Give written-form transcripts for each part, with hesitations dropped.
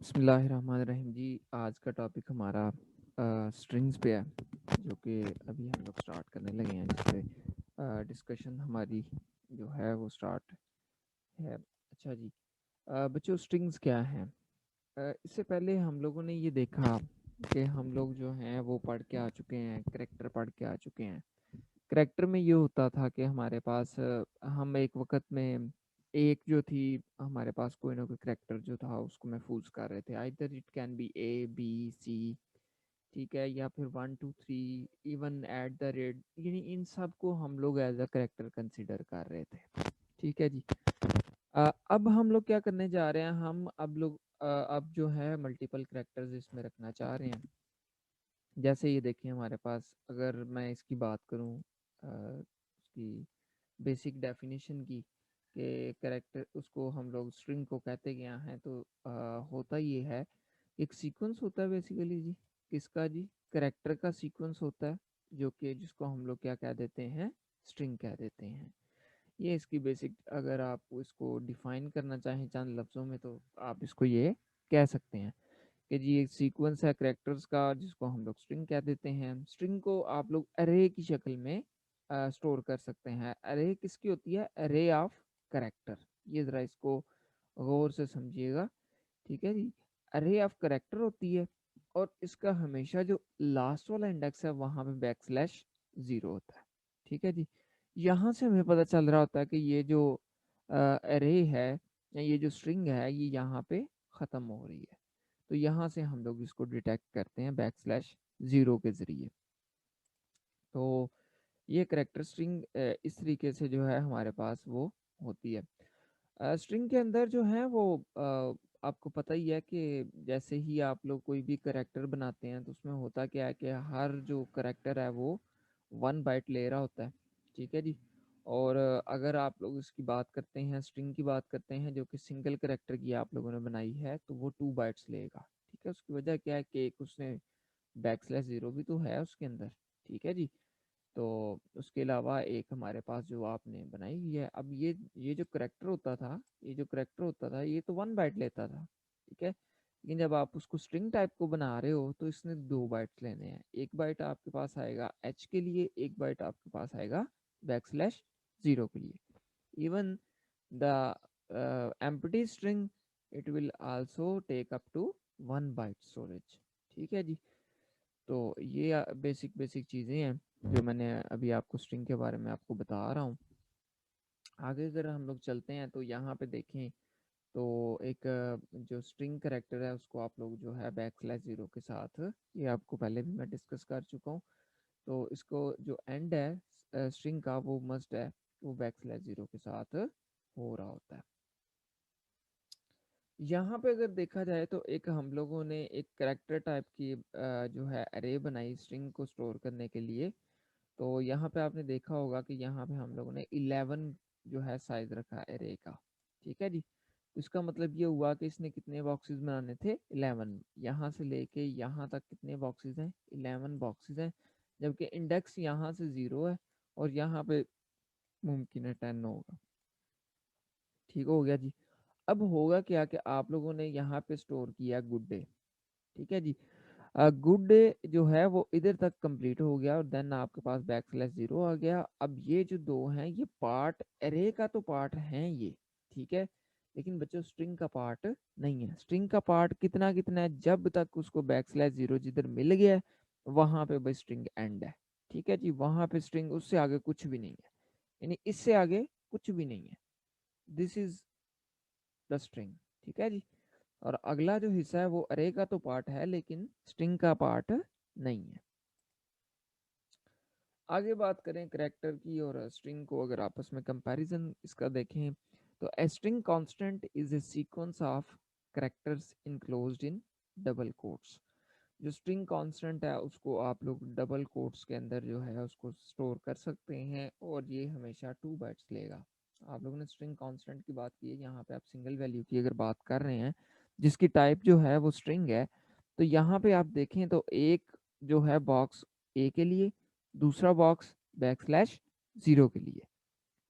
बिस्मिल्लाहिर्रहमानिर्रहीम जी। आज का टॉपिक हमारा स्ट्रिंग्स पे है, जो कि अभी हम लोग स्टार्ट करने लगे हैं, जिस पे डिस्कशन हमारी जो है वो स्टार्ट है। अच्छा जी, बच्चों स्ट्रिंग्स क्या हैं? इससे पहले हम लोगों ने ये देखा कि हम लोग जो हैं वो पढ़ के आ चुके हैं, करैक्टर पढ़ के आ चुके हैं। करैक्टर में ये होता था कि हमारे पास हम एक वक्त में एक जो थी हमारे पास कोई ना कोई करैक्टर जो था उसको महफूज कर रहे थे। Either it can be A B C, ठीक है, या फिर 1 2 3, इवन एट द रेट, यानी इन सब को हम लोग एज अ करैक्टर कंसिडर कर रहे थे। ठीक है जी। अब हम लोग क्या करने जा रहे हैं, हम अब जो है मल्टीपल करैक्टर्स इसमें रखना चाह रहे हैं। जैसे ये देखिए हमारे पास, अगर मैं इसकी बात करूं उसकी बेसिक डेफिनेशन की, कि कैरेक्टर उसको हम लोग स्ट्रिंग को कहते क्या हैं, तो होता ये है, एक सीक्वेंस होता है बेसिकली जी। किसका जी? कैरेक्टर का सीक्वेंस होता है, जो कि जिसको हम लोग क्या कह देते हैं, स्ट्रिंग कह देते हैं। ये इसकी बेसिक, अगर आप इसको डिफाइन करना चाहें चंद लफ्ज़ों में, तो आप इसको ये कह सकते हैं कि जी एक सीक्वेंस है कैरेक्टर्स का, जिसको हम लोग स्ट्रिंग कह देते हैं। स्ट्रिंग को आप लोग अरे की शक्ल में स्टोर कर सकते हैं। अरे किसकी होती है? अरे ऑफ कैरेक्टर। ये ज़रा इसको गौर से समझिएगा, ठीक है जी। अरे ऑफ कैरेक्टर होती है, और इसका हमेशा जो लास्ट वाला इंडेक्स है वहाँ पे \0 होता है। ठीक है जी। यहाँ से हमें पता चल रहा होता है कि ये जो अरे है, या ये जो स्ट्रिंग है, ये यहाँ पे ख़त्म हो रही है। तो यहाँ से हम लोग इसको डिटेक्ट करते हैं \0 के ज़रिए। तो ये करेक्टर स्ट्रिंग इस तरीके से जो है हमारे पास वो होती है। स्ट्रिंग के अंदर जो है वो आपको पता ही है कि जैसे ही आप लोग कोई भी करेक्टर बनाते हैं, तो उसमें होता क्या है कि हर जो करेक्टर है वो 1 बाइट ले रहा होता है। ठीक है जी। और अगर आप लोग इसकी बात करते हैं, स्ट्रिंग की बात करते हैं जो कि सिंगल करेक्टर की आप लोगों ने बनाई है, तो वो 2 बाइट्स लेगा। ठीक है, उसकी वजह क्या है कि एक उसने \0 भी तो है उसके अंदर। ठीक है जी। तो उसके अलावा एक हमारे पास जो आपने बनाई हुई है, अब ये जो करेक्टर होता था, ये तो 1 बाइट लेता था। ठीक है, लेकिन जब आप उसको स्ट्रिंग टाइप को बना रहे हो, तो इसने 2 बाइट्स लेने हैं। 1 बाइट आपके पास आएगा h के लिए, 1 बाइट आपके पास आएगा \0 के लिए। Even the empty string, it will also take up to 1 byte storage. ठीक है जी। तो ये बेसिक बेसिक चीज़ें हैं जो मैंने अभी आपको स्ट्रिंग के बारे में आपको बता रहा हूँ। आगे अगर हम लोग चलते हैं, तो यहाँ पे देखें, तो एक जो स्ट्रिंग करेक्टर है उसको आप लोग जो है \0 के साथ, ये आपको पहले भी मैं डिस्कस कर चुका हूँ। तो इसको जो एंड है स्ट्रिंग का, वो मस्ट है, वो \0 के साथ हो रहा होता है। यहाँ पे अगर देखा जाए, तो एक हम लोगों ने एक करेक्टर टाइप की जो है अरे बनाई स्ट्रिंग को स्टोर करने के लिए। तो यहाँ पे आपने देखा होगा कि यहाँ पे हम लोगों ने 11 जो है साइज रखा एरे का। ठीक है जी। तो इसका मतलब ये हुआ कि इसने कितने बॉक्सेस बनाने थे? 11। यहाँ से लेके यहाँ तक कितने बॉक्सेस हैं? 11 बॉक्सेस हैं। जबकि इंडेक्स यहाँ से 0 है, और यहाँ पे मुमकिन है 10 होगा। ठीक हो गया जी। अब होगा क्या कि आप लोगों ने यहाँ पे स्टोर किया गुड डे। ठीक है जी। गुड डे जो है वो इधर तक कंप्लीट हो गया, और देन आपके पास \0 आ गया। अब ये जो दो हैं, ये पार्ट एरे का तो पार्ट हैं ये, ठीक है, लेकिन बच्चों स्ट्रिंग का पार्ट नहीं है। स्ट्रिंग का पार्ट कितना कितना है? जब तक उसको \0 जिधर मिल गया है, वहां पे बस स्ट्रिंग एंड है। ठीक है जी। वहां पे स्ट्रिंग, उससे आगे कुछ भी नहीं है, यानी इससे आगे कुछ भी नहीं है। This is the string. ठीक है जी। और अगला जो हिस्सा है वो अरे का तो पार्ट है, लेकिन स्ट्रिंग का पार्ट नहीं है। आगे बात करें करेक्टर की और स्ट्रिंग को अगर आपस में कंपैरिजन इसका देखें, तो a string constant is a sequence of characters enclosed in double quotes. जो स्ट्रिंग कांस्टेंट है उसको आप लोग डबल कोट्स के अंदर जो है उसको स्टोर कर सकते हैं, और ये हमेशा 2 बाइट्स लेगा। आप लोगों ने स्ट्रिंग कांस्टेंट की बात की है, यहाँ पे आप सिंगल वैल्यू की अगर बात कर रहे हैं, जिसकी टाइप जो है वो स्ट्रिंग है, तो यहाँ पे आप देखें तो एक जो है बॉक्स ए के लिए, दूसरा बॉक्स \0 के लिए।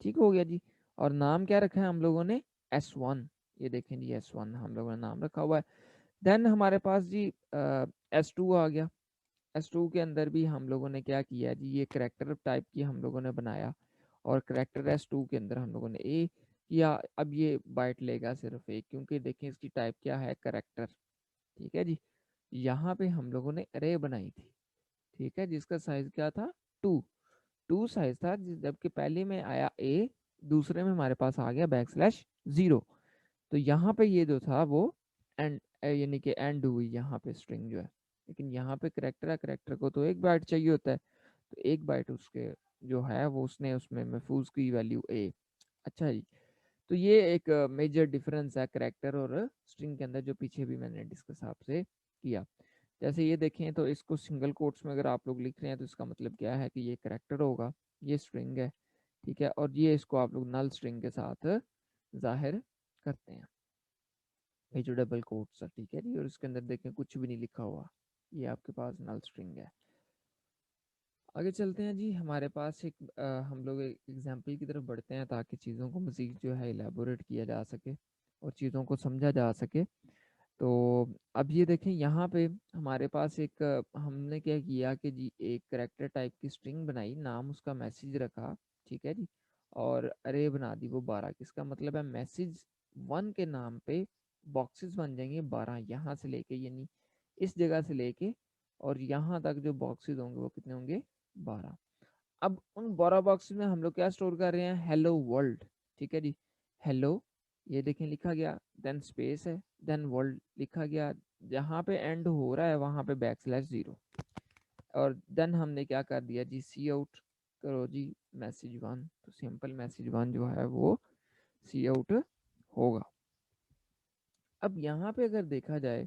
ठीक हो गया जी। और नाम क्या रखा है हम लोगों ने? S1। ये देखें जी, S1 हम लोगों ने नाम रखा हुआ है। देन हमारे पास जी S2 आ गया। S2 के अंदर भी हम लोगों ने क्या किया जी, ये करैक्टर टाइप की हम लोगों ने बनाया, और करैक्टर S2 के अंदर हम लोगों ने ए किया। अब ये बाइट लेगा सिर्फ एक, क्योंकि देखें इसकी टाइप क्या है, करैक्टर। ठीक है जी। यहाँ पे हम लोगों ने अरे बनाई थी, ठीक है, जिसका साइज क्या था, 2 साइज था, जबकि पहले में आया ए, दूसरे में हमारे पास आ गया \0। तो यहाँ पे ये जो था वो एंड, यानी कि एंड हुई यहाँ पे स्ट्रिंग जो है। लेकिन यहाँ पे करेक्टर है, करेक्टर को तो 1 बाइट चाहिए होता है, तो 1 बाइट उसके जो है वो उसने उसमें महफूज की वैल्यू ए। अच्छा जी। तो ये एक मेजर डिफरेंस है करेक्टर और स्ट्रिंग के अंदर, जो पीछे भी मैंने डिस्कस आपसे किया। जैसे ये देखें तो इसको सिंगल कोट्स में अगर आप लोग लिख रहे हैं तो इसका मतलब क्या है कि ये करेक्टर होगा, ये स्ट्रिंग है, ठीक है, और ये इसको आप लोग नल स्ट्रिंग के साथ जाहिर करते हैं, ये जो डबल कोट्स है, ठीक है जी। और इसके अंदर देखें कुछ भी नहीं लिखा हुआ, ये आपके पास नल स्ट्रिंग है। आगे चलते हैं जी, हमारे पास एक हम लोग एक एग्जाम्पल की तरफ बढ़ते हैं, ताकि चीज़ों को मज़ीद जो है इलेबोरेट किया जा सके और चीज़ों को समझा जा सके। तो अब ये देखें यहाँ पे हमारे पास एक हमने क्या किया कि जी एक करेक्टर टाइप की स्ट्रिंग बनाई, नाम उसका मैसेज रखा, ठीक है जी, और अरे बना दी वो 12 की। इसका मतलब है मैसेज 1 के नाम पे बॉक्सेस बन जाएंगे 12, यहाँ से लेके, यानी इस जगह से लेके और यहाँ तक जो बॉक्सेस होंगे वो कितने होंगे, 12। अब उन 12 बॉक्सेस में हम लोग क्या स्टोर कर रहे हैं, हेलो वर्ल्ड, ठीक है जी। हेलो, ये देखें लिखा गया, देन स्पेस है, देन वर्ल्ड लिखा गया, जहाँ पे एंड हो रहा है वहाँ पे \0, और देन हमने क्या कर दिया जी, सी आउट करो जी मैसेज 1। तो सिंपल मैसेज 1 जो है वो सी आउट होगा। अब यहाँ पे अगर देखा जाए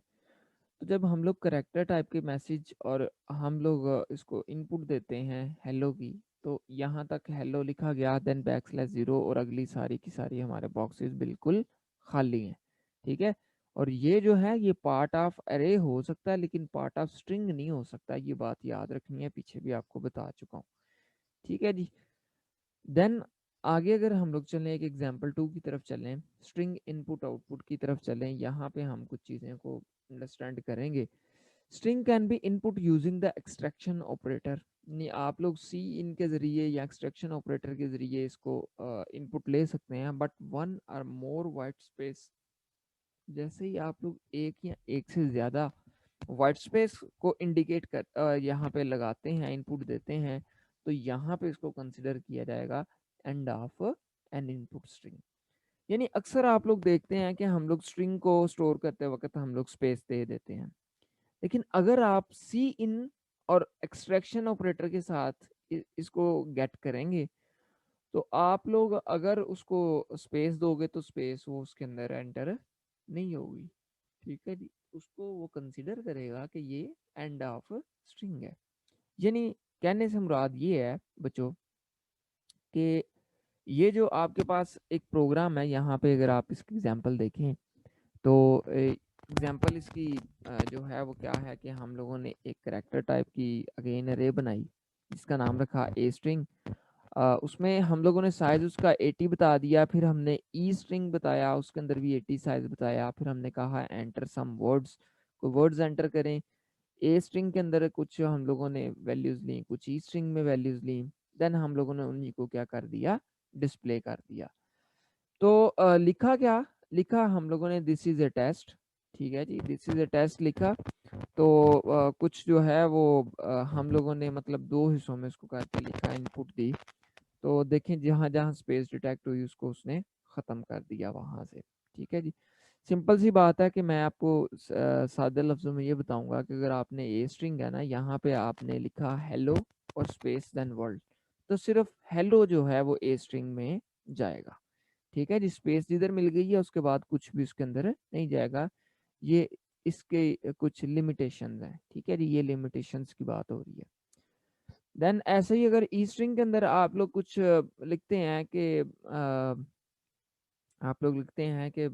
तो जब हम लोग करेक्टर टाइप के मैसेज और हम लोग इसको इनपुट देते हैं हेलो की, तो यहाँ तक हेलो लिखा गया, देन \0, और अगली सारी की सारी हमारे बॉक्सेस बिल्कुल खाली हैं, ठीक है। और ये जो है ये पार्ट ऑफ अरे हो सकता है, लेकिन पार्ट ऑफ स्ट्रिंग नहीं हो सकता, ये बात याद रखनी है, पीछे भी आपको बता चुका हूँ, ठीक है जी। देन आगे अगर हम लोग चलें, एक एग्जाम्पल 2 की तरफ चलें, स्ट्रिंग इनपुट आउटपुट की तरफ चलें, यहाँ पे हम कुछ चीज़ें को अंडरस्टैंड करेंगे। String can be input using the extraction operator, यानी आप लोग सी इन के ज़रिए या एक्सट्रैक्शन ऑपरेटर के ज़रिए इसको इनपुट ले सकते हैं, but 1 or more white space, जैसे ही आप लोग एक या एक से ज़्यादा वाइट स्पेस को इंडिकेट कर यहाँ पे लगाते हैं, इनपुट देते हैं, तो यहाँ पे इसको कंसिडर किया जाएगा end of N input string. यानी अक्सर आप लोग देखते हैं कि हम लोग स्ट्रिंग को स्टोर करते वक्त हम लोग स्पेस दे देते हैं, लेकिन अगर आप सी इन और एक्सट्रैक्शन ऑपरेटर के साथ इसको गेट करेंगे, तो आप लोग अगर उसको स्पेस दोगे तो स्पेस वो उसके अंदर एंटर नहीं होगी, ठीक है जी। उसको वो कंसिडर करेगा कि ये एंड ऑफ स्ट्रिंग है। यानी कहने से मुराद ये है बच्चों कि ये जो आपके पास एक प्रोग्राम है, यहाँ पे अगर आप इसकी एग्जांपल देखें तो एग्जांपल इसकी जो है वो क्या है कि हम लोगों ने एक करैक्टर टाइप की अगेन अरे बनाई, जिसका नाम रखा ए स्ट्रिंग। उसमें हम लोगों ने साइज उसका 80 बता दिया, फिर हमने ई स्ट्रिंग बताया, उसके अंदर भी 80 साइज बताया, फिर हमने कहा एंटर सम वर्ड्स, कोई वर्ड्स एंटर करें। ए स्ट्रिंग के अंदर कुछ हम लोगों ने वैल्यूज ली, कुछ ई स्ट्रिंग में वैल्यूज ली, देन हम लोगों ने उन्हीं को क्या कर दिया, डिस्प्ले कर दिया। तो लिखा क्या, लिखा हम लोगों ने दिस इज ए टेस्ट, ठीक है जी, दिस इज ए टेस्ट लिखा। तो कुछ जो है वो हम लोगों ने मतलब 2 हिस्सों में उसको करके लिखा, इनपुट दी, तो देखें जहाँ जहाँ स्पेस डिटेक्ट हुई उसको उसने ख़त्म कर दिया वहाँ से, ठीक है जी। सिंपल सी बात है कि मैं आपको सादे लफ्ज़ों में ये बताऊंगा कि अगर आपने ए स्ट्रिंग है ना, यहाँ पे आपने लिखा हेलो और स्पेस देन वर्ल्ड, तो सिर्फ हेलो जो है वो ए स्ट्रिंग में जाएगा, ठीक है जी। स्पेस जिधर मिल गई है उसके बाद कुछ भी उसके अंदर नहीं जाएगा। ये इसके कुछ लिमिटेशंस हैं, ठीक है जी, ये लिमिटेशंस की बात हो रही है। देन ऐसे ही अगर ई स्ट्रिंग के अंदर आप लोग कुछ लिखते हैं कि आप लोग लिखते हैं कि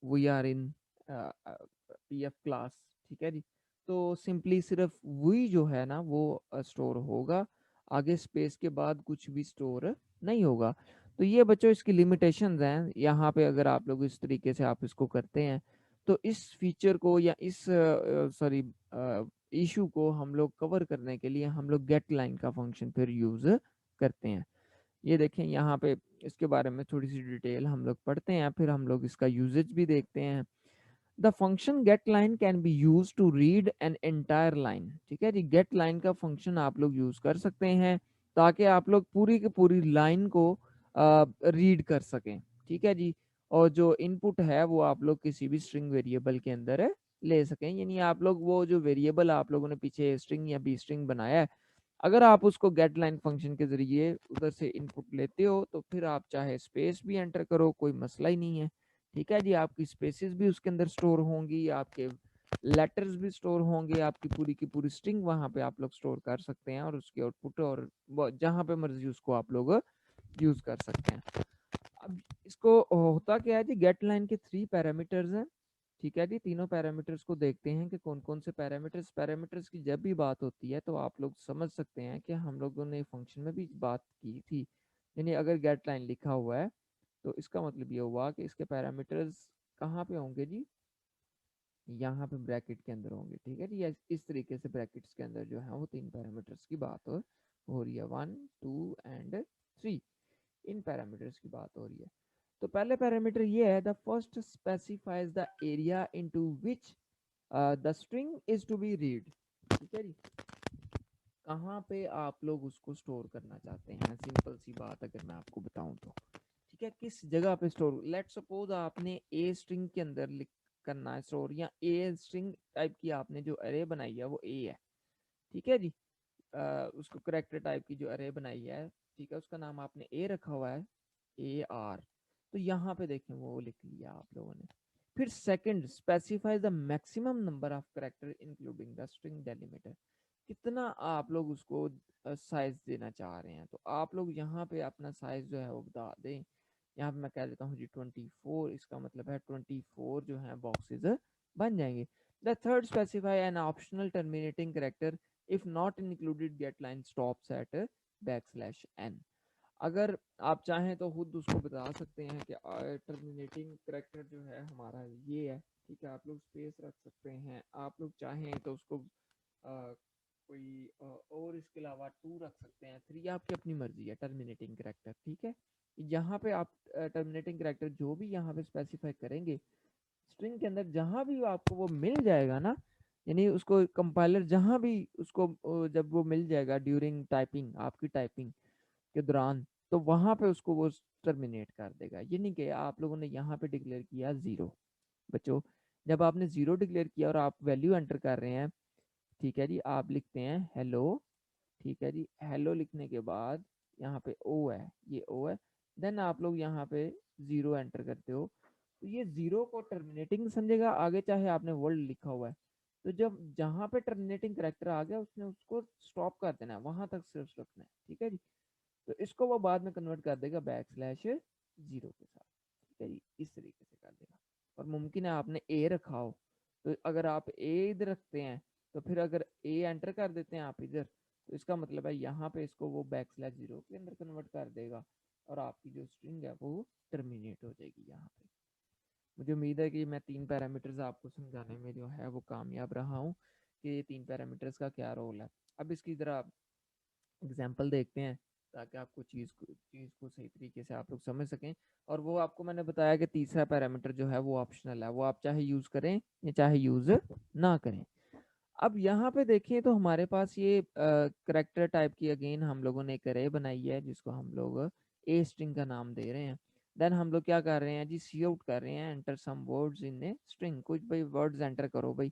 we are in PF class, ठीक है जी, तो सिंपली सिर्फ वी जो है ना वो स्टोर होगा, आगे स्पेस के बाद कुछ भी स्टोर नहीं होगा। तो ये बच्चों इसकी लिमिटेशंस हैं, यहाँ पे अगर आप लोग इस तरीके से आप इसको करते हैं तो इस फीचर को या इस सॉरी इशू को हम लोग कवर करने के लिए हम लोग गेट लाइन का फंक्शन फिर यूज करते हैं। ये देखें यहाँ पे इसके बारे में थोड़ी सी डिटेल हम लोग पढ़ते हैं, फिर हम लोग इसका यूजेज भी देखते हैं। The function get line can be use to read an entire line. ठीक है जी, गेट लाइन का फंक्शन आप लोग यूज कर सकते हैं ताकि आप लोग पूरी की पूरी लाइन को रीड कर सकें। ठीक है जी, और जो इनपुट है वो आप लोग किसी भी स्ट्रिंग वेरिएबल के अंदर ले सकें, यानी आप लोग वो जो वेरिएबल आप लोगों ने पीछे स्ट्रिंग या बी स्ट्रिंग बनाया है, अगर आप उसको गेट लाइन फंक्शन के जरिए उधर से इनपुट लेते हो तो फिर आप चाहे स्पेस भी एंटर करो, कोई मसला ही नहीं है। ठीक है जी, आपकी स्पेसेस भी उसके अंदर स्टोर होंगी, आपके लेटर्स भी स्टोर होंगे, आपकी पूरी की पूरी स्ट्रिंग वहां पे आप लोग स्टोर कर सकते हैं और उसकी आउटपुट और जहां पे मर्जी उसको आप लोग यूज कर सकते हैं। अब इसको होता क्या है जी, गेट लाइन के 3 पैरामीटर्स हैं। ठीक है जी, तीनों पैरामीटर्स को देखते हैं कि कौन कौन से पैरामीटर्स पैरामीटर्स की जब भी बात होती है तो आप लोग समझ सकते हैं कि हम लोगों ने फंक्शन में भी बात की थी। यानी अगर गेट लाइन लिखा हुआ है तो इसका मतलब ये हुआ कि इसके पैरामीटर्स कहाँ पे होंगे जी, यहाँ पे ब्रैकेट के अंदर होंगे। ठीक है जी, इस तरीके से ब्रैकेट्स के अंदर जो है वो 3 पैरामीटर्स की बात हो रही है, 1 2 एंड 3, इन पैरामीटर्स की बात हो रही है। तो पहले पैरामीटर ये है, the first specifies the area into which the string is to be read. ठीक है जी, कहाँ पे आप लोग उसको स्टोर करना चाहते हैं, सिंपल सी बात अगर मैं आपको बताऊं तो। ठीक है, किस जगह पे स्टोर, लेट सपोज आपने ए स्ट्रिंग के अंदर लिख करना है स्टोर, या ए स्ट्रिंग टाइप की आपने जो अरे बनाई है वो ए है। ठीक है जी, उसको करेक्टर टाइप की जो अरे बनाई है, ठीक है, उसका नाम आपने ए रखा हुआ है, ए आर। तो यहाँ पे देखें वो लिख लिया आप लोगों ने। फिर second, specify the maximum number of character including the string delimiter. कितना आप लोग उसको साइज देना चाह रहे हैं, तो आप लोग यहाँ पे अपना साइज जो है वो बता दें। यहाँ पे मैं कह देता हूँ जी 24, इसका मतलब है 24 जो है बॉक्सेस बन जाएंगे। The third, specify an optional terminating character if not included get line stops at \n। अगर आप चाहें तो खुद उसको बता सकते हैं कि टर्मिनेटिंग करेक्टर जो है हमारा ये है। ठीक है, आप लोग स्पेस रख सकते हैं, आप लोग चाहें तो उसको कोई और इसके अलावा 2 रख सकते हैं, 3 आपकी अपनी मर्जी है टर्मिनेटिंग करेक्टर। ठीक है, यहाँ पे आप टर्मिनेटिंग करेक्टर जो भी यहाँ पे स्पेसिफाई करेंगे स्ट्रिंग के अंदर, जहाँ भी आपको वो मिल जाएगा ना, यानी उसको कंपाइलर जहाँ भी उसको जब वो मिल जाएगा ड्यूरिंग टाइपिंग, आपकी टाइपिंग के दौरान, तो वहां पे उसको वो टर्मिनेट कर देगा। ये नहीं कि आप लोगों ने यहाँ पे डिक्लेयर किया 0। बच्चों, जब आपने 0 डिक्लेयर किया और आप वैल्यू एंटर कर रहे हैं, ठीक है जी, आप लिखते हैं हेलो। ठीक है जी, हेलो लिखने के बाद यहाँ पे ओ है, ये ओ है, देन आप लोग यहाँ पे 0 एंटर करते हो, तो ये 0 को टर्मिनेटिंग समझेगा, आगे चाहे आपने वर्ड लिखा हुआ है, तो जब जहाँ पे टर्मिनेटिंग करेक्टर आ गया उसने उसको स्टॉप कर देना है, वहां तक सिर्फ रखना है। ठीक है जी, तो इसको वो बाद में कन्वर्ट कर देगा \0 के साथ। ठीक है जी, इस तरीके से कर देगा। और मुमकिन है आपने ए रखा हो, तो अगर आप ए इधर रखते हैं तो फिर अगर ए एंटर कर देते हैं आप इधर, तो इसका मतलब है यहाँ पे इसको वो \0 के अंदर कन्वर्ट कर देगा और आपकी जो स्ट्रिंग है वो टर्मिनेट हो जाएगी यहाँ पे। मुझे उम्मीद है कि मैं 3 पैरामीटर्स आपको समझाने में जो है वो कामयाब रहा हूँ कि ये 3 पैरामीटर्स का क्या रोल है। अब इसकी तरह एग्जाम्पल देखते हैं ताकि आपको चीज़ को सही तरीके से आप लोग समझ सकें। और वो आपको मैंने बताया कि तीसरा पैरामीटर जो है वो ऑप्शनल है, वो आप चाहे यूज़ करें या चाहे यूज़ ना करें। अब यहाँ पे देखें तो हमारे पास ये करेक्टर टाइप की अगेन हम लोगों ने एक अरे बनाई है जिसको हम लोग ए स्ट्रिंग का नाम दे रहे हैं। देन हम लोग क्या कर रहे हैं जी, सी आउट कर रहे हैं, enter some words in a string, कुछ भाई वर्ड्स एंटर करो भाई।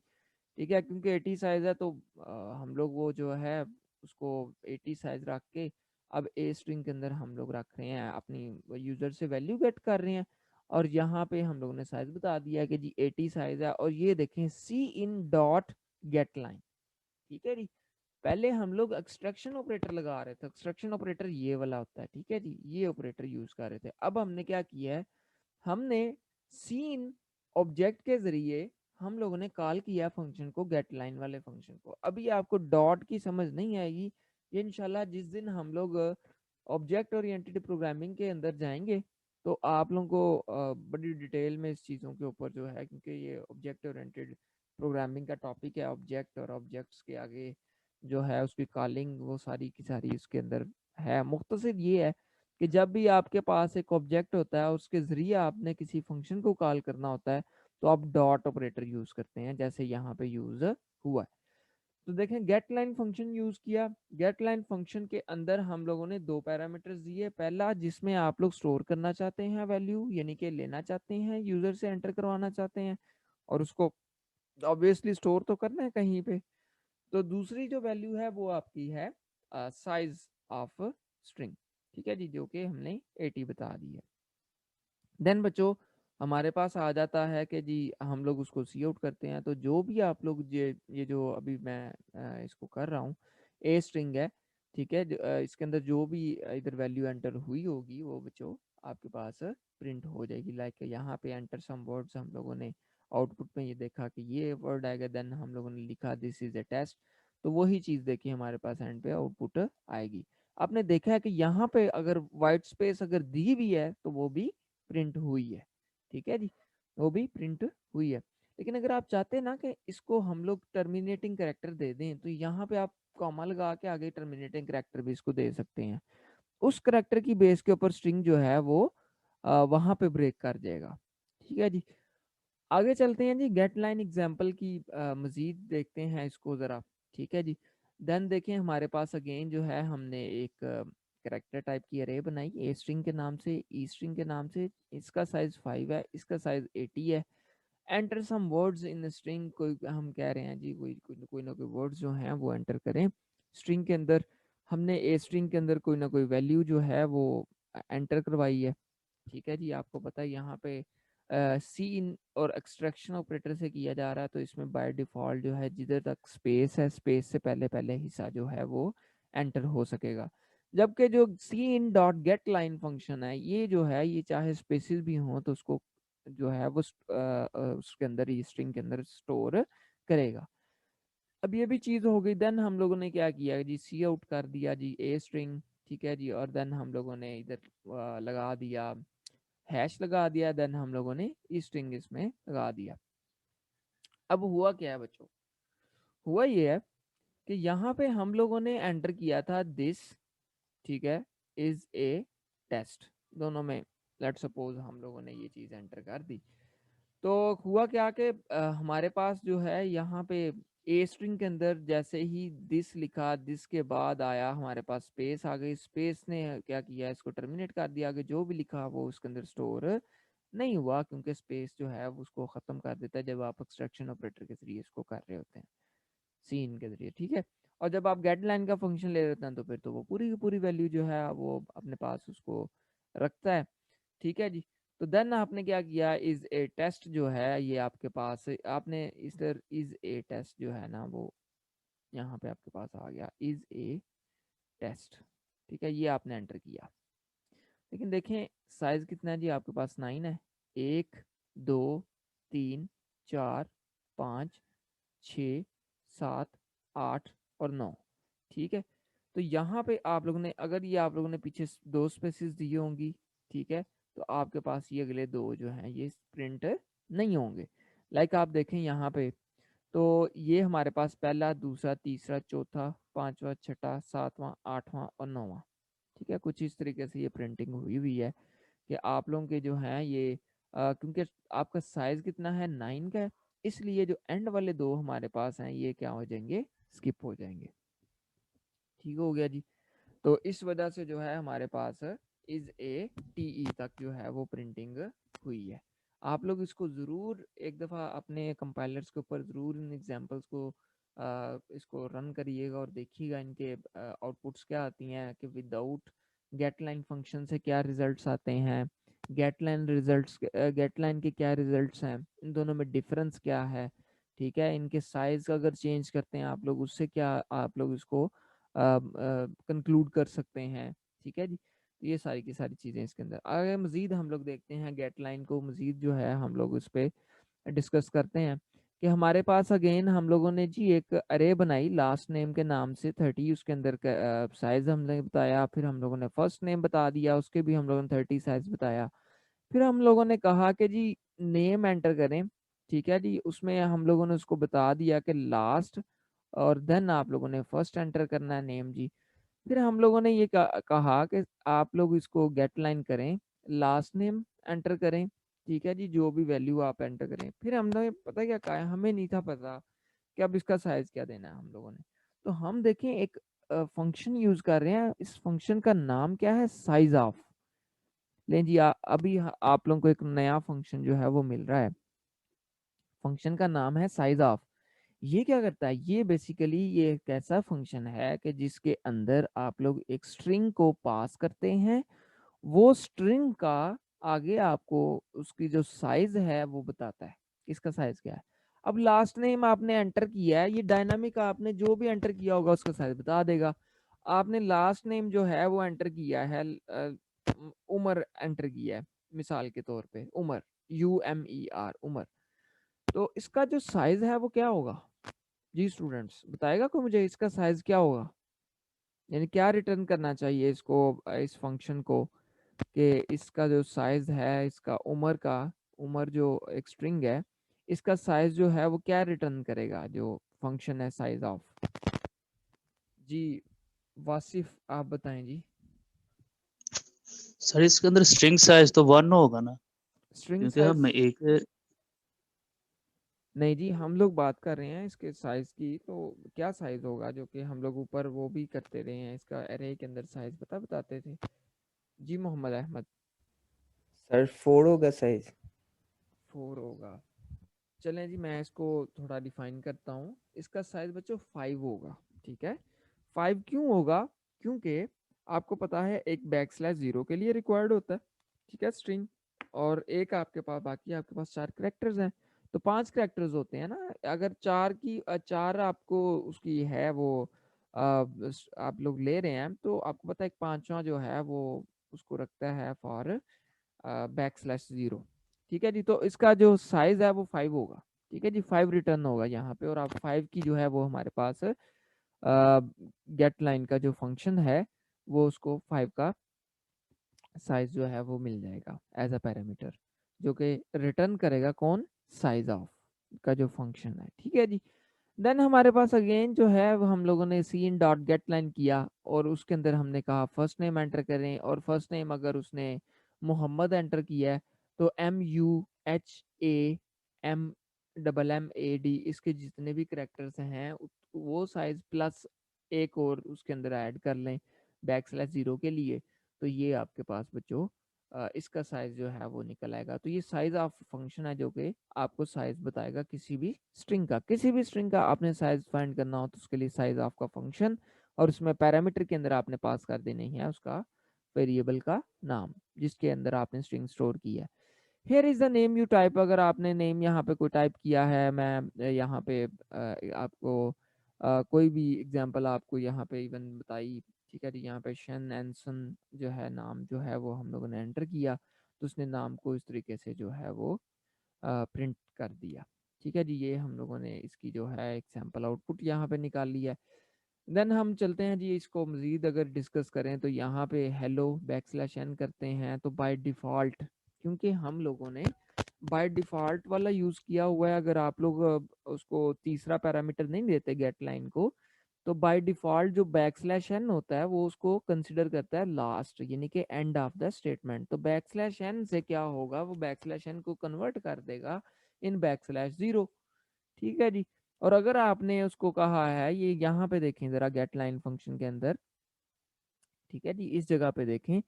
ठीक है, क्योंकि 80 साइज है तो हम लोग वो जो है उसको 80 साइज रख के अब ए स्ट्रिंग के अंदर हम लोग रख रहे हैं, अपनी यूजर से वैल्यू गेट कर रहे हैं। और यहाँ पे हम लोगों ने साइज बता दिया कि जी 80 साइज है, और ये देखें सी इन डॉट गेट लाइन। ठीक है जी, पहले हम लोग एक्सट्रैक्शन ऑपरेटर लगा रहे थे, एक्सट्रैक्शन ऑपरेटर ये वाला होता है। ठीक है जी, ये ऑपरेटर यूज कर रहे थे। अब हमने क्या किया है, हमने सीन ऑब्जेक्ट के जरिए हम लोगों ने कॉल किया फंक्शन को, गेट लाइन वाले फंक्शन को। अभी आपको डॉट की समझ नहीं आएगी, ये इंशाल्लाह जिस दिन हम लोग ऑब्जेक्ट ओरिएंटेड प्रोग्रामिंग के अंदर जाएंगे तो आप लोगों को बड़ी डिटेल में इस चीज़ों के ऊपर जो है, क्योंकि ये ऑब्जेक्ट ओरिएंटेड प्रोग्रामिंग का टॉपिक है, ऑब्जेक्ट और ऑब्जेक्ट्स के आगे जो है उसकी कॉलिंग वो सारी की सारी इसके अंदर है। मुख्तसर ये है कि जब भी आपके पास एक ऑब्जेक्ट होता है उसके ज़रिए आपने किसी फंक्शन को कॉल करना होता है तो आप डॉट ऑपरेटर यूज़ करते हैं, जैसे यहाँ पे यूज़ हुआ है। तो देखें गेट लाइन फंक्शन यूज किया। गेट लाइन फंक्शन के अंदर हम लोगों ने दो पैरामीटर्स दिए। पहला जिसमें आप लोग स्टोर करना चाहते हैं वैल्यू, यानी कि लेना चाहते हैं, यूजर से एंटर करवाना चाहते हैं और उसको ऑब्वियसली स्टोर तो करना है कहीं पे। तो दूसरी जो वैल्यू है वो आपकी है साइज ऑफ स्ट्रिंग, ठीक है जी, जो कि हमने 80 बता दी है। देन बच्चों हमारे पास आ जाता है कि जी हम लोग उसको सी आउट करते हैं। तो जो भी आप लोग ये जो अभी मैं इसको कर रहा हूँ, ए स्ट्रिंग है, ठीक है, इसके अंदर जो भी इधर वैल्यू एंटर हुई होगी वो बच्चों आपके पास प्रिंट हो जाएगी। लाइक यहाँ पे एंटर सम वर्ड्स हम लोगों ने आउटपुट में ये देखा कि ये वर्ड आएगा, देन हम लोगों ने लिखा दिस इज ए टेस्ट, तो वही चीज़ देखिए हमारे पास एंड पे आउटपुट आएगी। आपने देखा है कि यहाँ पे अगर वाइट स्पेस अगर दी भी है तो वो भी प्रिंट हुई है, ठीक है जी, वो भी प्रिंट हुई है। लेकिन अगर आप चाहते हैं ना कि इसको हम लोग टर्मिनेटिंग कैरेक्टर दे दें तो यहाँ पे आप कॉमा लगा के आगे टर्मिनेटिंग कैरेक्टर भी इसको दे सकते हैं। उस कैरेक्टर की बेस के ऊपर स्ट्रिंग जो है वो वहां पे ब्रेक कर जाएगा, ठीक है जी। आगे चलते हैं जी, गेट लाइन एग्जाम्पल की मजीद देखते हैं इसको ज़रा, ठीक है जी। देन देखें हमारे पास अगेन जो है हमने एक करेक्टर टाइप की अरे बनाई ए स्ट्रिंग के नाम से, ई स्ट्रिंग के नाम से। इसका साइज 5 है, इसका साइज 80 है। Enter some words in string, कोई हम कह रहे हैं जी कोई ना कोई वर्ड्स जो हैं वो एंटर करें स्ट्रिंग के अंदर। हमने ए स्ट्रिंग के अंदर कोई ना कोई वैल्यू जो है वो एंटर करवाई है, ठीक है जी। आपको पता है यहाँ पे सी इन और एक्सट्रैक्शन ऑपरेटर से किया जा रहा है, तो इसमें बाय डिफ़ॉल्ट जो है जिधर तक स्पेस है, स्पेस से पहले पहले हिस्सा जो है वो एंटर हो सकेगा। जबकि जो cin dot getline function है ये जो है ये चाहे स्पेसिस भी हों तो उसको जो है वो उसके अंदर ही स्ट्रिंग के अंदर स्टोर करेगा। अब ये भी चीज़ हो गई। देन हम लोगों ने क्या किया जी, सी आउट कर दिया जी ए स्ट्रिंग, ठीक है जी, और देन हम लोगों ने इधर लगा दिया हैश लगा दिया, देन हम लोगों ने स्ट्रिंग इसमें लगा दिया। अब हुआ क्या है बच्चों, हुआ ये है कि यहाँ पे हम लोगों ने एंटर किया था दिस, ठीक है, इज ए टेस्ट, दोनों में लेट सपोज हम लोगों ने ये चीज़ एंटर कर दी। तो हुआ क्या कि हमारे पास जो है यहाँ पे ए स्ट्रिंग के अंदर जैसे ही दिस लिखा, दिस के बाद आया हमारे पास स्पेस आ गई, स्पेस ने क्या किया इसको टर्मिनेट कर दिया, आगे जो भी लिखा वो उसके अंदर स्टोर नहीं हुआ, क्योंकि स्पेस जो है वो उसको ख़त्म कर देता है जब आप एक्सट्रैक्शन ऑपरेटर के जरिए इसको कर रहे होते हैं, सीन के जरिए, ठीक है। और जब आप गेट लाइन का फंक्शन ले लेते हैं तो फिर तो वो पूरी की पूरी वैल्यू जो है वो अपने पास उसको रखता है, ठीक है जी। तो देन आपने क्या किया, इज ए टेस्ट जो है ये आपके पास आपने इधर इज ए टेस्ट जो है ना वो यहाँ पे आपके पास आ गया इज ए टेस्ट, ठीक है, ये आपने एंटर किया। लेकिन देखें साइज कितना है जी, आपके पास 9 है, 1 2 3 4 5 6 7 8 और 9, ठीक है। तो यहाँ पे आप लोगों ने अगर ये आप लोगों ने पीछे दो स्पेसिस दी होंगी, ठीक है, तो आपके पास ये अगले दो जो हैं ये प्रिंट नहीं होंगे। लाइक आप देखें यहाँ पे, तो ये हमारे पास पहला, दूसरा, तीसरा, चौथा, पांचवा, छठा, सातवां, आठवां और नौवां, ठीक है, कुछ इस तरीके से ये प्रिंटिंग हुई हुई है कि आप लोगों के जो हैं ये क्योंकि आपका साइज कितना है 9 का है, इसलिए जो एंड वाले दो हमारे पास हैं ये क्या हो जाएंगे, स्किप हो जाएंगे, ठीक हो गया जी। तो इस वजह से जो है हमारे पास इज ए टी ई तक जो है वो प्रिंटिंग हुई है। आप लोग इसको ज़रूर एक दफ़ा अपने कंपाइलर्स के ऊपर ज़रूर इन एग्जांपल्स को इसको रन करिएगा और देखिएगा इनके आउटपुट्स क्या आती हैं कि विदाउट गेट लाइन फंक्शन से क्या रिजल्ट्स आते हैं, गेट लाइन के क्या रिजल्ट्स हैं, इन दोनों में डिफरेंस क्या है, ठीक है, इनके साइज अगर चेंज करते हैं आप लोग उससे क्या आप लोग इसको कंक्लूड कर सकते हैं, ठीक है जी। तो ये सारी की सारी चीज़ें इसके अंदर आगे मज़ीद हम लोग देखते हैं गेट लाइन को, मज़ीद जो है हम लोग उस पर डिस्कस करते हैं कि हमारे पास अगेन हम लोगों ने जी एक अरे बनाई लास्ट नेम के नाम से 30, उसके अंदर का साइज़ हमने बताया, फिर हम लोगों ने फर्स्ट नेम बता दिया, उसके भी हम लोगों ने 30 साइज़ बताया। फिर हम लोगों ने कहा कि जी नेम एंटर करें, ठीक है जी। उसमें हम लोगों ने उसको बता दिया कि लास्ट, और देन आप लोगों ने फर्स्ट एंटर करना है नेम जी। फिर हम लोगों ने ये कहा कि आप लोग इसको गेट लाइन करें, लास्ट नेम एंटर करें, ठीक है जी, जो भी वैल्यू आप एंटर करें। फिर हमने पता क्या कहा है, हमें नहीं था पता कि अब इसका साइज क्या देना है हम लोगों ने। तो हम देखें एक फंक्शन यूज कर रहे हैं, इस फंक्शन का नाम क्या है, साइज ऑफ। लें जी अभी आप लोगों को एक नया फंक्शन जो है वो मिल रहा है, फंक्शन का नाम है साइज ऑफ। ये क्या करता है, ये बेसिकली ये एक ऐसा फंक्शन है कि जिसके अंदर आप लोग एक स्ट्रिंग को पास करते हैं, वो स्ट्रिंग का आगे आपको उसकी जो साइज है वो बताता है, इसका साइज क्या है। अब लास्ट नेम आपने एंटर किया है, ये डायनामिक आपने जो भी एंटर किया होगा उसका साइज बता देगा। आपने लास्ट नेम जो है वो एंटर किया है, उमर एंटर किया है मिसाल के तौर पे, उमर, UMER, उमर। तो इसका जो साइज है वो क्या होगा जी स्टूडेंट्स, बताएगा कोई मुझे इसका साइज क्या होगा, यानी क्या रिटर्न करना चाहिए इसको, इस फंक्शन को, कि इसका जो साइज है इसका उमर का, उमर जो एक स्ट्रिंग है, इसका साइज जो है वो क्या रिटर्न करेगा, जो फंक्शन है साइज ऑफ। जी वासिफ आप बताएं जी। सर इसके अंदर स्ट्रिंग साइज तो 1 होगा ना, स्ट्रिंग क्योंकि साइज हम एक नहीं जी, हम लोग बात कर रहे हैं इसके साइज की, तो क्या साइज होगा जो कि हम लोग ऊपर वो भी करते रहे हैं, इसका एरे के अंदर साइज बताते थे। जी मोहम्मद अहमद। सर 4 होगा साइज। 4 होगा। चलें जी मैं इसको थोड़ा डिफाइन करता हूँ, इसका साइज बच्चों 5 होगा, ठीक है। 5 क्यों होगा, क्योंकि आपको पता है एक \0 के लिए रिक्वायर्ड होता है, ठीक है, स्ट्रिंग। और एक आपके पास बाकी आपके पास 4 करेक्टर्स हैं, तो 5 करेक्टर्स होते हैं ना। अगर 4 आपको उसकी है वो आप लोग ले रहे हैं, तो आपको पता है एक पांचवा जो है वो उसको रखता है फॉर \0, ठीक है जी। तो इसका जो साइज है वो 5 होगा, ठीक है जी, 5 रिटर्न होगा यहाँ पे। और आप 5 की जो है वो हमारे पास गेट लाइन का जो फंक्शन है वो उसको 5 का साइज जो है वो मिल जाएगा एज अ पैरामीटर, जो कि रिटर्न करेगा कौन, साइज ऑफ का जो फंक्शन है, ठीक है जी। देन हमारे पास अगेन जो है वो हम लोगों ने सी इन डॉट गेट लाइन किया, और उसके अंदर हमने कहा फर्स्ट नेम एंटर करें, और फर्स्ट नेम अगर उसने मोहम्मद एंटर किया है तो MUHAMMAD, इसके जितने भी करेक्टर्स हैं वो साइज प्लस एक और उसके अंदर ऐड कर लें \0 के लिए, तो ये आपके पास बच्चों इसका साइज जो है वो निकल आएगा। तो ये साइज ऑफ फंक्शन है जो कि आपको साइज बताएगा किसी भी स्ट्रिंग का, किसी भी स्ट्रिंग का आपने साइज फाइंड करना हो तो उसके लिए साइज ऑफ का फंक्शन, और उसमें पैरामीटर के अंदर आपने पास कर देनी है उसका वेरिएबल का नाम जिसके अंदर आपने स्ट्रिंग स्टोर की है। Here is the name you type, अगर आपने नेम यहाँ पे कोई टाइप किया है, मैं यहाँ पे आपको कोई भी एग्जांपल आपको यहाँ पे इवन बताई, ठीक है जी। यहाँ पे शन एंड सन जो है नाम जो है वो हम लोगों ने एंटर किया, तो उसने नाम को इस तरीके से जो है वो प्रिंट कर दिया, ठीक है जी। ये हम लोगों ने इसकी जो है एक सैम्पल आउटपुट यहाँ पे निकाल लिया है। देन हम चलते हैं जी, इसको मज़ीद अगर डिस्कस करें तो यहाँ पे हेलो \n करते हैं, तो बाय डिफ़ॉल्ट, क्योंकि हम लोगों ने बाय डिफ़ॉल्ट वाला यूज़ किया हुआ है, अगर आप लोग उसको तीसरा पैरामीटर नहीं देते गेट लाइन को, तो बाय डिफ़ॉल्ट जो \n होता है वो उसको कंसिडर करता है लास्ट, यानी कि एंड ऑफ द स्टेटमेंट। तो \n से क्या होगा, वो \n को कन्वर्ट कर देगा इन \0, ठीक है जी। और अगर आपने उसको कहा है, ये यहाँ पे देखें ज़रा गेट लाइन फंक्शन के अंदर, ठीक है जी, इस जगह पे देखें,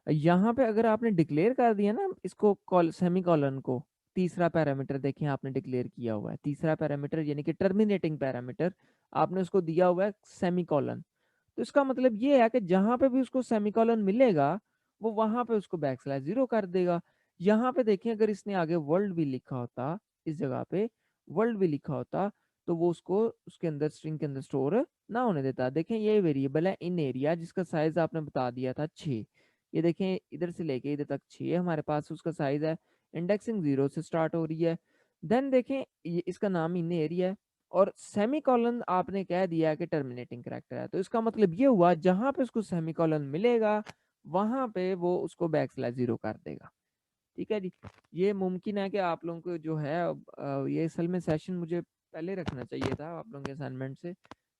यहाँ पे अगर आपने डिक्लेयर कर दिया ना इसको सेमी कॉलन को, तीसरा पैरामीटर देखें आपने डिक्लेयर किया हुआ है, तीसरा पैरामीटर यानी कि टर्मिनेटिंग पैरामीटर आपने उसको दिया हुआ है सेमी कॉलन। तो इसका मतलब ये है कि जहां पे भी उसको सेमीकोलन मिलेगा वो वहां पे उसको \0 कर देगा। यहाँ पे देखें अगर इसने आगे वर्ल्ड भी लिखा होता, इस जगह पे वर्ल्ड भी लिखा होता, तो वो उसको उसके अंदर स्ट्रिंग के अंदर स्टोर ना होने देता। देखें ये वेरिएबल है इन एरिया, जिसका साइज आपने बता दिया था 6। ये देखें इधर से लेके इधर तक 6 है हमारे पास उसका साइज है, इंडेक्सिंग 0 से स्टार्ट हो रही है। देन देखें ये इसका नाम इन एरिया है, और सेमीकोलन आपने कह दिया है कि टर्मिनेटिंग करेक्टर है, तो इसका मतलब ये हुआ जहां पे उसको सेमीकोलन मिलेगा वहां पे वो उसको \0 कर देगा, ठीक है जी। ये मुमकिन है कि आप लोगों को जो है ये असल में सेशन मुझे पहले रखना चाहिए था आप लोगों के असाइनमेंट से,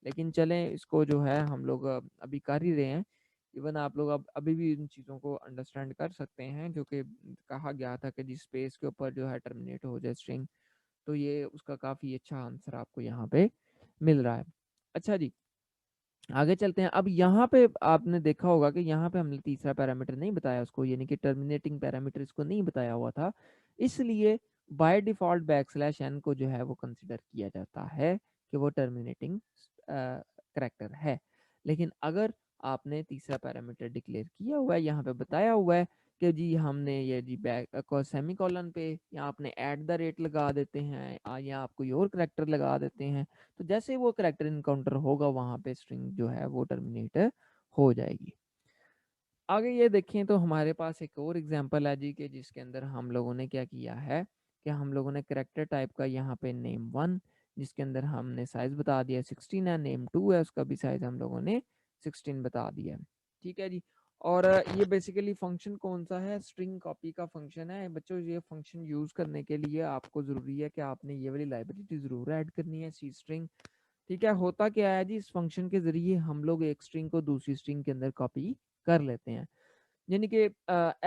लेकिन चलें इसको जो है हम लोग अभी कर ही रहे हैं। इवन आप लोग अब अभी भी इन चीज़ों को अंडरस्टैंड कर सकते हैं जो कि कहा गया था कि जिस स्पेस के ऊपर जो है टर्मिनेट हो जाए स्ट्रिंग, तो ये उसका काफ़ी अच्छा आंसर आपको यहाँ पे मिल रहा है। अच्छा जी, आगे चलते हैं। अब यहाँ पे आपने देखा होगा कि यहाँ पे हमने तीसरा पैरामीटर नहीं बताया उसको, यानी कि टर्मिनेटिंग पैरामीटर इसको नहीं बताया हुआ था, इसलिए बाय डिफ़ॉल्ट बैकस्लैश n को जो है वो कंसिडर किया जाता है कि वो टर्मिनेटिंग करैक्टर है। लेकिन अगर आपने तीसरा पैरामीटर डिक्लेयर किया हुआ है, यहाँ पे बताया हुआ है कि जी हमने ये जी बैक को सेमीकोलन पे या आपने एट द रेट लगा देते हैं या आप कोई और करैक्टर लगा देते हैं, तो जैसे वो करैक्टर इनकाउंटर होगा वहाँ पे स्ट्रिंग जो है वो टर्मिनेट हो जाएगी। आगे ये देखें तो हमारे पास एक और एग्जांपल है जी, कि जिसके अंदर हम लोगों ने क्या किया है कि हम लोगों ने करैक्टर टाइप का यहाँ पे नेम 1, जिसके अंदर हमने साइज बता दिया 16 है, नेम 2 है उसका भी साइज हम लोगों ने 16 बता दिया है। ठीक है जी। और ये बेसिकली फंक्शन कौन सा है, स्ट्रिंग कॉपी का फंक्शन है बच्चों। ये फंक्शन यूज करने के लिए आपको जरूरी है कि आपने ये वाली लाइब्रेरी जरूर ऐड करनी है, सी स्ट्रिंग। ठीक है, होता क्या है जी, इस फंक्शन के जरिए हम लोग एक स्ट्रिंग को दूसरी स्ट्रिंग के अंदर कॉपी कर लेते हैं, यानी कि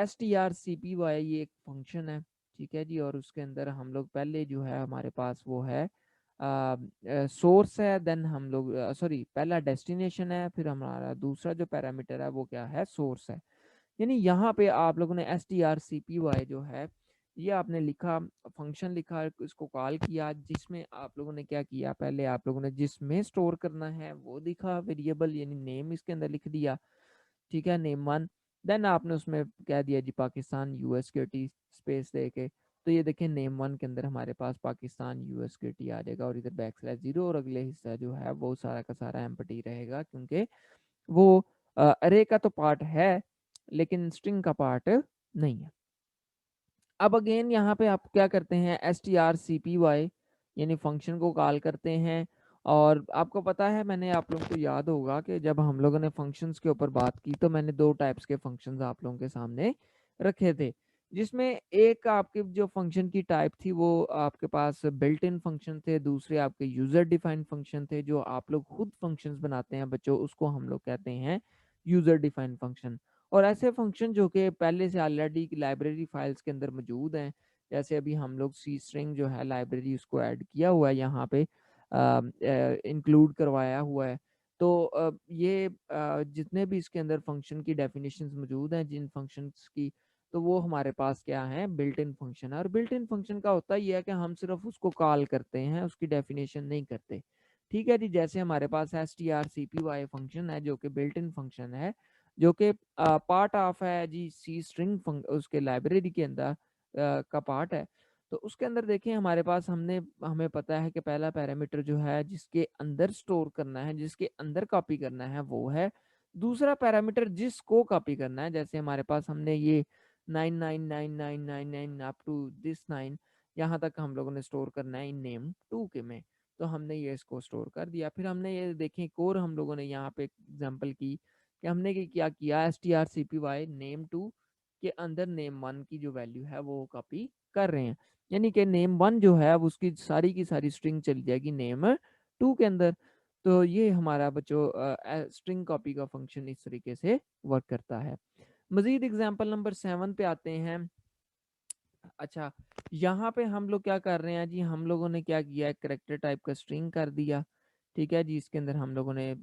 strcpy ये एक फंक्शन है। ठीक है जी, और उसके अंदर हम लोग पहले जो है हमारे पास वो है सोर्स है, देन हम लोग सॉरी पहला डेस्टिनेशन है, फिर हमारा दूसरा जो पैरामीटर है वो क्या है, सोर्स है। यानी यहाँ पे आप लोगों ने strcpy जो है ये आपने लिखा, फंक्शन लिखा, इसको कॉल किया, जिसमें आप लोगों ने क्या किया, पहले आप लोगों ने जिसमें स्टोर करना है वो लिखा वेरिएबल, यानी नेम इसके अंदर लिख दिया। ठीक है, नेम 1, देन आपने उसमें कह दिया जी पाकिस्तान यूएस सिक्योरिटी स्पेस दे के, तो ये देखें नेम 1 के अंदर हमारे पास पाकिस्तान यूएस सिक्योरिटी आ जाएगा, और इधर बैकस्लैश 0 और अगले हिस्सा जो है वो सारा का सारा एम्प्टी रहेगा, क्योंकि वो अरे का तो पार्ट है लेकिन स्ट्रिंग का पार्ट नहीं है। अब अगेन यहाँ पे आप क्या करते हैं, strcpy यानी फंक्शन को कॉल करते हैं। और आपको पता है, मैंने आप लोगों को याद होगा कि जब हम लोगों ने फंक्शंस के ऊपर बात की तो मैंने दो टाइप्स के फंक्शंस आप लोगों के सामने रखे थे, जिसमें एक आपके जो फंक्शन की टाइप थी वो आपके पास बिल्ट इन फंक्शन थे, दूसरे आपके यूजर डिफाइंड फंक्शन थे। जो आप लोग खुद फंक्शंस बनाते हैं बच्चों, उसको हम लोग कहते हैं यूजर डिफाइंड फंक्शन। और ऐसे फंक्शन जो कि पहले से ऑलरेडी लाइब्रेरी फाइल्स के अंदर मौजूद हैं, जैसे अभी हम लोग सी स्ट्रिंग जो है लाइब्रेरी उसको ऐड किया हुआ है, यहाँ पे इंक्लूड करवाया हुआ है। तो ये जितने भी इसके अंदर फंक्शन की डेफिनेशंस मौजूद हैं जिन फंक्शंस की, तो वो हमारे पास क्या है, बिल्ट इन फंक्शन है। और बिल्ट इन फंक्शन का होता ही है कि हम सिर्फ उसको कॉल करते हैं, उसकी डेफिनेशन नहीं करते। ठीक है जी, जैसे हमारे पास strcpy फंक्शन है जो कि बिल्ट इन फंक्शन है, जो कि पार्ट ऑफ है जी सी स्ट्रिंग उसके लाइब्रेरी के अंदर का पार्ट है। तो उसके अंदर देखें हमारे पास हमें पता है कि पहला पैरामीटर जो है जिसके अंदर स्टोर करना है, जिसके अंदर कॉपी करना है वो है। दूसरा पैरामीटर जिसको कॉपी करना है, जैसे हमारे पास हमने ये 999999 अप टू दिस 9 यहाँ तक हम लोगों ने स्टोर करना है इन नेम 2 के में, तो हमने ये इसको स्टोर कर दिया। फिर हमने ये देखें एक और हम लोगों ने यहाँ पे एग्जांपल की कि हमने क्या किया, strcpy नेम 2 के अंदर नेम 1 की जो वैल्यू है वो कॉपी कर रहे हैं, यानी कि नेम 1 जो है अब उसकी सारी की सारी स्ट्रिंग चली जाएगी नेम 2 के अंदर। तो ये हमारा बच्चों स्ट्रिंग कॉपी का फंक्शन इस तरीके से वर्क करता है। मजीद एग्जांपल नंबर 7 पे आते हैं। अच्छा, यहाँ पे हम लोग क्या कर रहे हैं जी, हम लोगों ने क्या किया है, करेक्टर टाइप का स्ट्रिंग कर दिया। ठीक है जी, इसके अंदर हम लोगों ने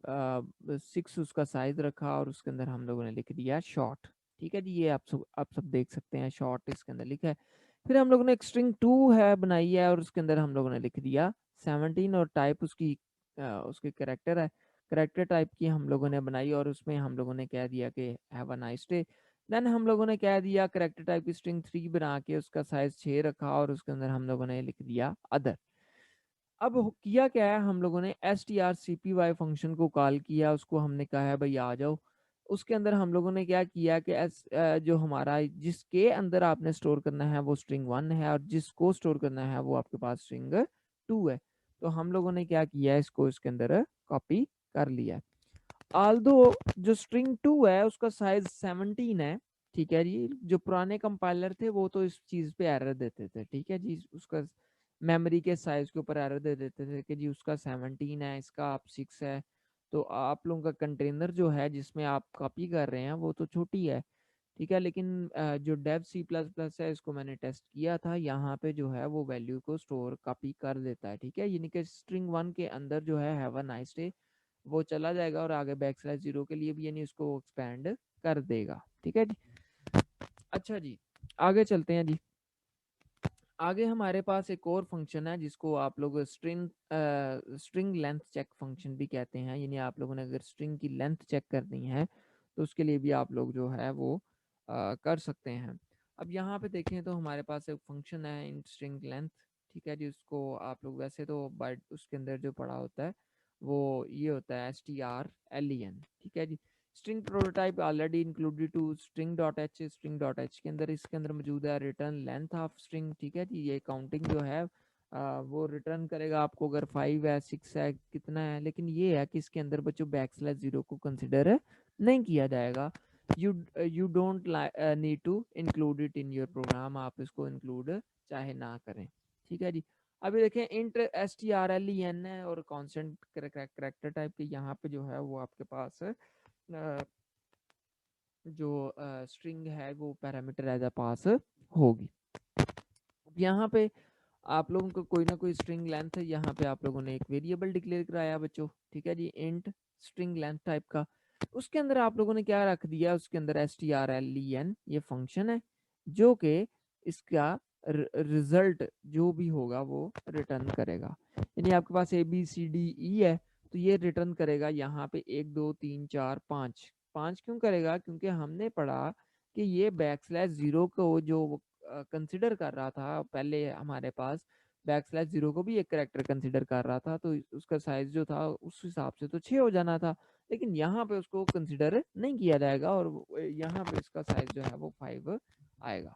6 उसका साइज रखा और उसके अंदर हम लोगों ने लिख दिया शॉर्ट। ठीक है जी, ये आप सब देख सकते हैं, शॉर्ट इसके अंदर लिखा है। फिर हम लोगों ने एक स्ट्रिंग 2 है बनाई है और उसके अंदर हम लोगों ने लिख दिया 17 और टाइप उसकी उसके करेक्टर है, करेक्टर टाइप की हम लोगों ने बनाई और उसमें हम लोगों ने कह दिया कि have a nice day. Then हम लोगों ने कह दिया करेक्टर टाइप की स्ट्रिंग 3 बना के उसका साइज 6 रखा और उसके अंदर हम लोगों ने लिख दिया अदर। अब किया क्या है, हम लोगों ने strcpy फंक्शन को कॉल किया, उसको हमने कहा है भाई आ जाओ। उसके अंदर हम लोगों ने क्या किया कि जो हमारा जिसके अंदर आपने स्टोर करना है वो स्ट्रिंग 1 है और जिसको स्टोर करना है वो आपके पास स्ट्रिंग 2 है। तो हम लोगों ने क्या किया, इसको इसके अंदर कॉपी कर लिया। आल्दो जो स्ट्रिंग 2 है उसका साइज 17 है, ठीक है जी। जो पुराने कंपाइलर थे वो तो इस चीज़ पे एरर देते थे, ठीक है जी, उसका मेमोरी के साइज के ऊपर एरर दे देते थे कि जी उसका 17 है, इसका आप 6 है, तो आप लोगों का कंटेनर जो है जिसमें आप कॉपी कर रहे हैं वो तो छोटी है, ठीक है। लेकिन जो डेव सी प्लस प्लस है, इसको मैंने टेस्ट किया था, यहाँ पे जो है वो वैल्यू को स्टोर कॉपी कर देता है, ठीक है। यानी कि स्ट्रिंग 1 के अंदर जो है हैव अ नाइस डे वो चला जाएगा और आगे \0 के लिए भी यानी उसको एक्सपेंड कर देगा, ठीक है जी। अच्छा जी, आगे चलते हैं जी। आगे हमारे पास एक और फंक्शन है जिसको आप लोग स्ट्रिंग लेंथ चेक फंक्शन भी कहते हैं। यानी आप लोगों ने अगर स्ट्रिंग की लेंथ चेक करनी है तो उसके लिए भी आप लोग जो है वो कर सकते हैं। अब यहाँ पे देखें तो हमारे पास एक फंक्शन है इन स्ट्रिंग लेंथ, ठीक है जी। उसको आप लोग वैसे तो बाय उसके अंदर जो पड़ा होता है वो ये होता है strlen, ठीक है जी। String prototype already included to string.h, string.h के अंदर इसके अंदर मौजूद है रिटर्न लेंथ ऑफ स्ट्रिंग, ठीक है जी। ये काउंटिंग जो है वो रिटर्न करेगा आपको अगर 5 है 6 है कितना है, लेकिन ये है कि इसके अंदर बच्चों \0 को कंसिडर नहीं किया जाएगा। You don't need to include it in your program, आप इसको इंक्लूड चाहे ना करें, ठीक है जी। अभी देखें इंट strlen है और कांस्टेंट करैक्टर टाइप के यहाँ पे जो है वो आपके पास जो स्ट्रिंग है वो पैरामीटर एज अ पास होगी। यहाँ पे आप लोगों को कोई ना कोई स्ट्रिंग लेंथ है, यहाँ पे आप लोगों ने एक वेरिएबल डिक्लेयर कराया बच्चों, ठीक है जी, इंट स्ट्रिंग लेंथ टाइप का। उसके अंदर आप लोगों ने क्या रख दिया, उसके अंदर strlen ये फंक्शन है जो कि इसका रिजल्ट जो भी होगा वो रिटर्न करेगा। यानी आपके पास ABCDE है तो ये रिटर्न करेगा यहाँ पे 1 2 3 4 5। 5 क्यों करेगा, क्योंकि हमने पढ़ा कि ये \0 को जो कंसिडर कर रहा था, पहले हमारे पास \0 को भी एक करेक्टर कंसिडर कर रहा था, तो उसका साइज जो था उस हिसाब से तो 6 हो जाना था, लेकिन यहाँ पे उसको कंसिडर नहीं किया जाएगा और यहाँ पे इसका साइज जो है वो 5 आएगा,